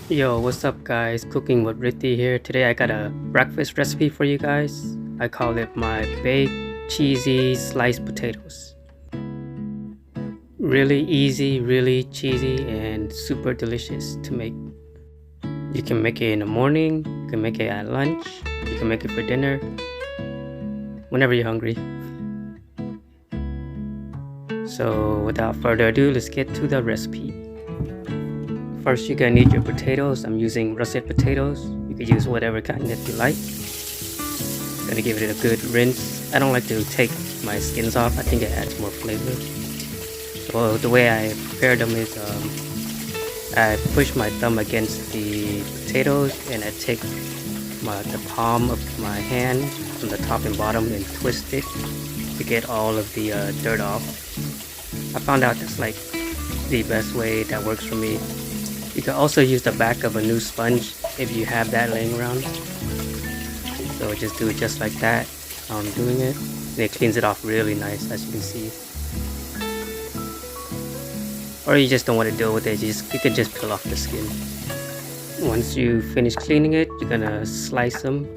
Yo, what's up guys? Cooking with Ritti here. Today I got a breakfast recipe for you guys. I call it my baked cheesy sliced potatoes. Really easy, really cheesy, and super delicious to make. You can make it in the morning, you can make it at lunch, you can make it for dinner, whenever you're hungry. So without further ado, let's get to the recipe. First, you're gonna need your potatoes. I'm using russet potatoes. You could use whatever kind that you like. Gonna give it a good rinse. I don't like to take my skins off. I think it adds more flavor. So the way I prepare them is I push my thumb against the potatoes and I take the palm of my hand from the top and bottom and twist it to get all of the dirt off. I found out that's like the best way that works for me. You can also use the back of a new sponge if you have that laying around. So just do it just like that. I'm doing it. And it cleans it off really nice, as you can see. Or you just don't want to deal with it, you can just peel off the skin. Once you finish cleaning it, you're gonna slice them.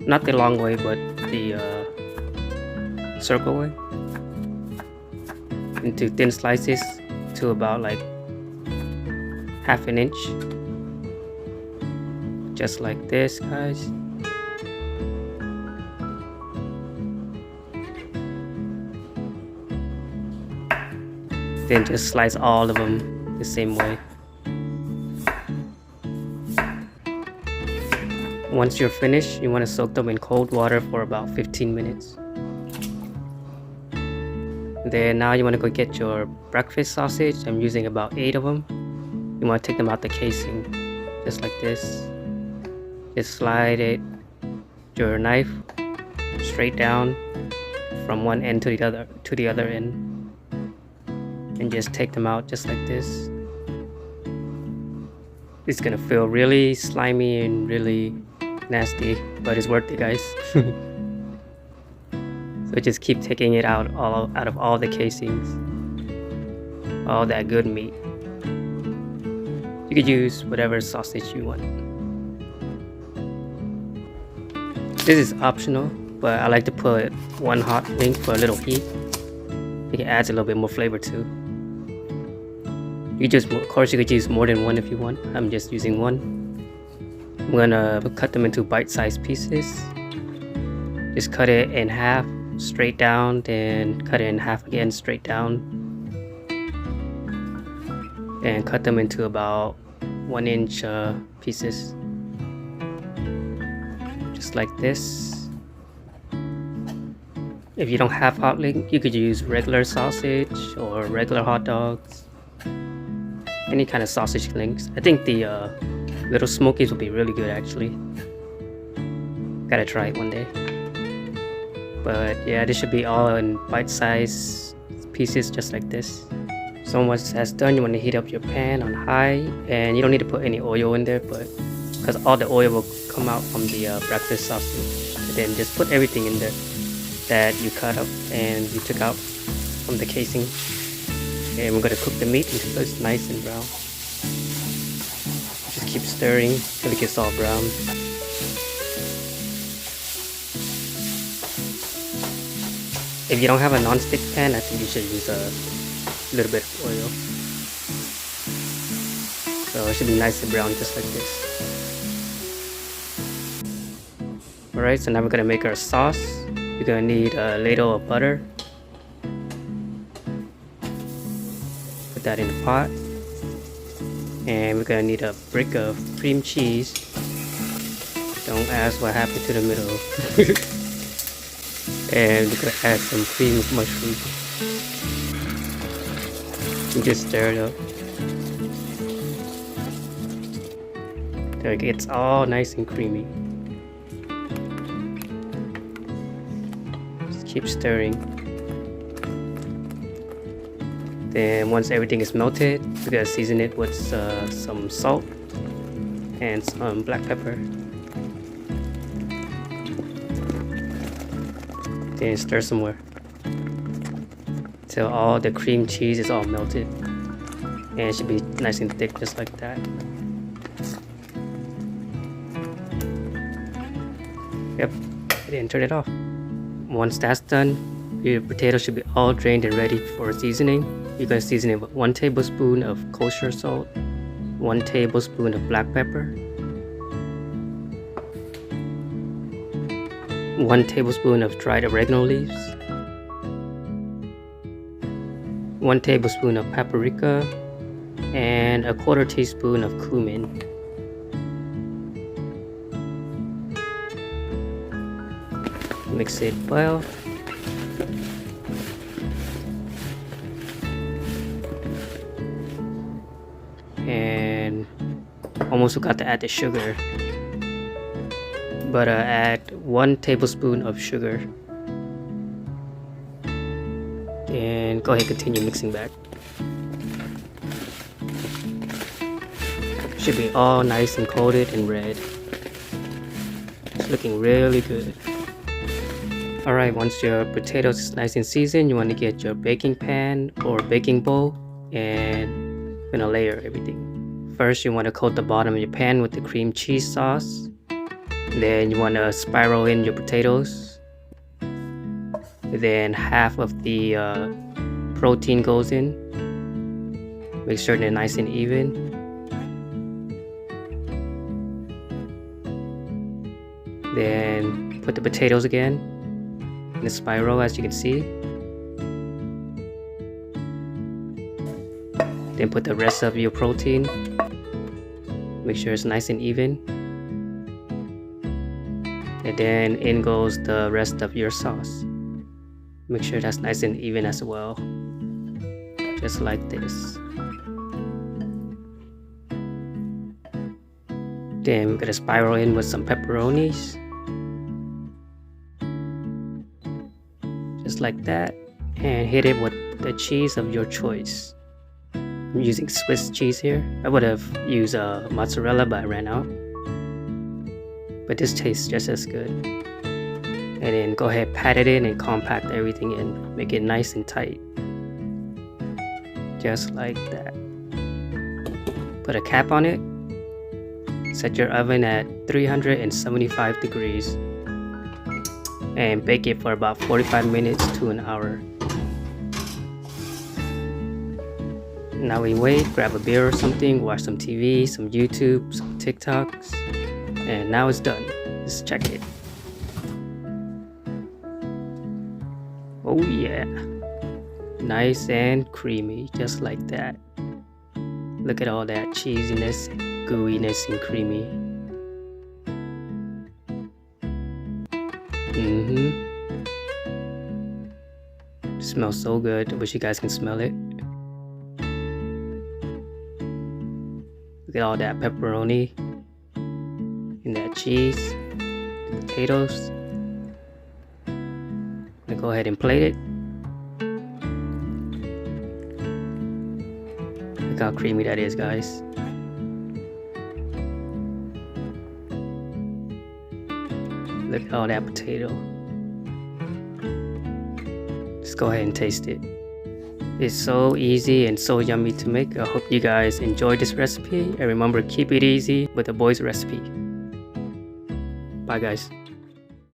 Not the long way, but the circle way. Into thin slices to about like half an inch, just like this, guys. Then just slice all of them the same way. Once you're finished, you want to soak them in cold water for about 15 minutes. Then now you want to go get your breakfast sausage. I'm using about 8 of them. You want to take them out the casing, just like this. Just slide it, your knife, straight down from one end to the other end, and just take them out just like this. It's gonna feel really slimy and really nasty, but it's worth it, guys. So just keep taking it out of all the casings, all that good meat. You could use whatever sausage you want. This is optional, but I like to put one hot link for a little heat. It adds a little bit more flavor too. Of course, you could use more than one if you want. I'm just using one. I'm gonna cut them into bite-sized pieces. Just cut it in half straight down, then cut it in half again straight down. And cut them into about 1-inch pieces, just like this. If you don't have hot link, you could use regular sausage or regular hot dogs, any kind of sausage links. I think the little smokies would be really good, actually. Gotta try it one day. But yeah, this should be all in bite-sized pieces, just like this. So once that's done, you want to heat up your pan on high, and you don't need to put any oil in there, but because all the oil will come out from the breakfast sausage. And then just put everything in there that you cut up and you took out from the casing. And we're going to cook the meat until it's nice and brown. Just keep stirring till it gets all brown. If you don't have a non-stick pan, I think you should use a little bit of oil. So it should be nice and brown, just like this. Alright, so now we're gonna make our sauce. You're gonna need a ladle of butter. Put that in the pot. And we're gonna need a brick of cream cheese. Don't ask what happened to the middle. And we're gonna add some cream of mushroom. And just stir it up till it gets all nice and creamy. Just keep stirring. Then once everything is melted, we're gonna season it with some salt and some black pepper. Then stir some more till all the cream cheese is all melted, and it should be nice and thick, just like that. Yep, and then turn it off. Once that's done, your potato should be all drained and ready for seasoning. You're going to season it with 1 tablespoon of kosher salt, 1 tablespoon of black pepper, 1 tablespoon of dried oregano leaves, 1 tablespoon of paprika, and a 1/4 teaspoon of cumin. Mix it well. And almost forgot to add the sugar, but add 1 tablespoon of sugar. And go ahead and continue mixing back. Should be all nice and coated and red. It's looking really good. Alright, once your potatoes is nice and seasoned, you want to get your baking pan or baking bowl and you're gonna layer everything. First, you want to coat the bottom of your pan with the cream cheese sauce. Then you want to spiral in your potatoes. Then half of the protein goes in. Make sure they're nice and even. Then put the potatoes again in a spiral, as you can see. Then put the rest of your protein. Make sure it's nice and even. And then in goes the rest of your sauce. Make sure that's nice and even as well. Just like this. Then we're gonna spiral in with some pepperonis. Just like that. And hit it with the cheese of your choice. I'm using Swiss cheese here. I would have used mozzarella, but I ran out. But this tastes just as good. And then go ahead, pat it in and compact everything in. Make it nice and tight. Just like that. Put a cap on it. Set your oven at 375 degrees. And bake it for about 45 minutes to an hour. Now we wait, grab a beer or something, watch some TV, some YouTube, some TikToks, and now it's done. Let's check it. Oh yeah, nice and creamy, just like that. Look at all that cheesiness, gooiness, and creamy. Smells so good. I wish you guys can smell it. Look at all that pepperoni and that cheese, the potatoes. I'm gonna go ahead and plate it. Look how creamy that is, guys. Look at all that potato. Let's go ahead and taste it. It's so easy and so yummy to make. I hope you guys enjoyed this recipe. And remember, keep it easy with ABoy's recipe. Bye guys.